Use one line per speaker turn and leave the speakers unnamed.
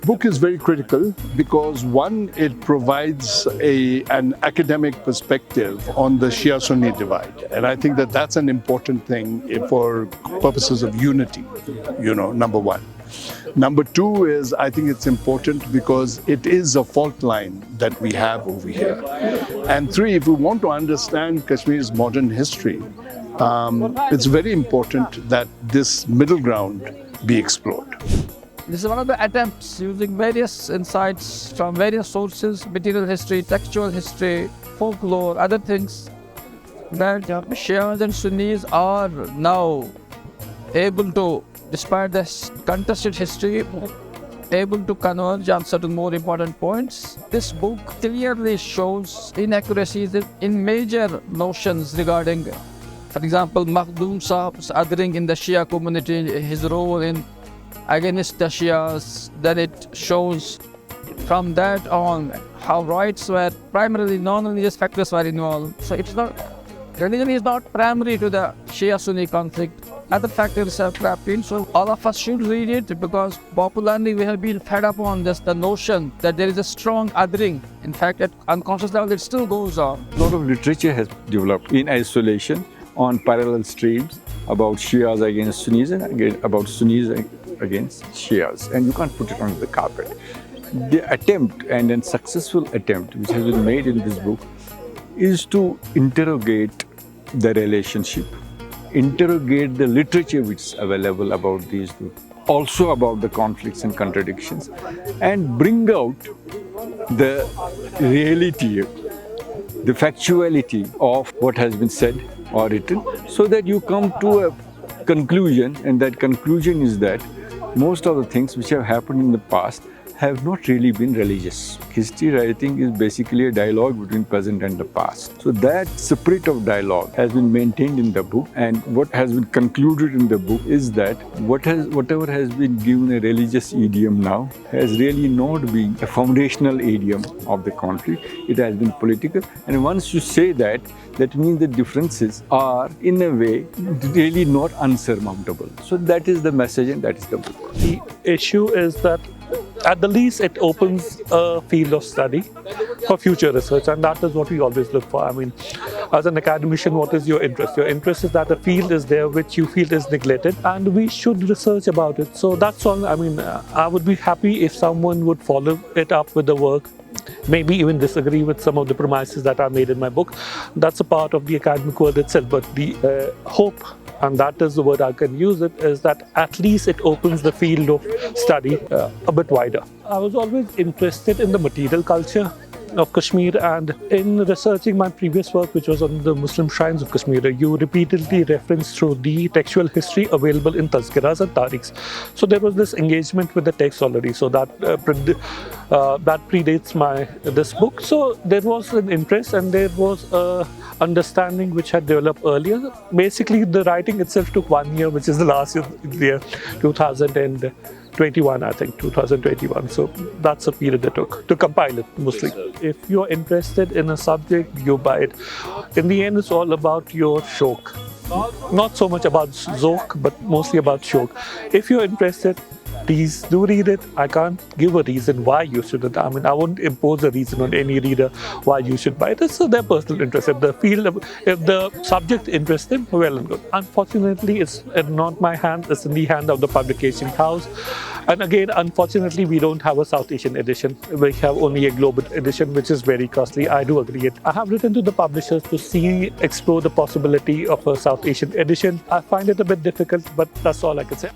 book is very critical because, one, it provides an academic perspective on the Shia-Sunni divide. And I think that that's an important thing for purposes of unity, number one. Number two is, I think it's important because it is a fault line that we have over here. And three, if we want to understand Kashmir's modern history, it's very important that this middle ground be explored.
This is one of the attempts using various insights from various sources, material history, textual history, folklore, other things, that Shias and Sunnis are now able to, despite this contested history, able to converge on certain more important points. This book clearly shows inaccuracies in major notions regarding, for example, Makhdoom Saab's othering in the Shia community, his role in against the Shias. Then it shows from that on how rights were primarily non-religious factors were involved. So it's not, religion is not primary to the Shia-Sunni conflict. Other factors have crept in, so all of us should read it because popularly we have been fed up on this, the notion that there is a strong othering. In fact, at unconscious level it still goes on.
A lot of literature has developed in isolation on parallel streams about Shias against Sunnis and again about Sunnis against Shias, and you can't put it on the carpet. The attempt, and a successful attempt which has been made in this book, is to interrogate the relationship, interrogate the literature which is available about these two, also about the conflicts and contradictions, and bring out the reality, the factuality of what has been said or written, so that you come to a conclusion, and that conclusion is that most of the things which have happened in the past have not really been religious. History writing is basically a dialogue between present and the past. So that spirit of dialogue has been maintained in the book, and what has been concluded in the book is that whatever has been given a religious idiom now has really not been a foundational idiom of the conflict. It has been political, and once you say that, that means the differences are in a way really not unsurmountable. So that is the message, and that is the book.
The issue is that at the least it opens a field of study for future research, and that is what we always look for. I mean, as an academician, what is your interest? Your interest is that the field is there which you feel is neglected, and we should research about it. So that's all. I mean, I would be happy if someone would follow it up with the work, maybe even disagree with some of the premises that are made in my book. That's a part of the academic world itself, but the hope, and that is the word I can use it, is that at least it opens the field of study a bit wider. I was always interested in the material culture of Kashmir, and in researching my previous work, which was on the Muslim shrines of Kashmir, you repeatedly referenced through the textual history available in Tazkiras and Tarikhs. So there was this engagement with the text already, so that predates this book. So there was an interest, and there was a understanding which had developed earlier. Basically, the writing itself took 1 year, which is the last year, 2021, I think, 2021. So that's a period it took to compile it mostly. If you're interested in a subject, you buy it. In the end, it's all about your shauq. Not so much about zauq, but mostly about shauq. If you're interested, please do read it. I can't give a reason why you shouldn't. I mean, I won't impose a reason on any reader why you should buy it. It's their personal interest. If the subject interests them, well and good. Unfortunately, it's not my hand. It's in the hand of the publication house. And again, unfortunately, we don't have a South Asian edition. We have only a global edition, which is very costly. I do agree. I have written to the publishers to explore the possibility of a South Asian edition. I find it a bit difficult, but that's all I can say.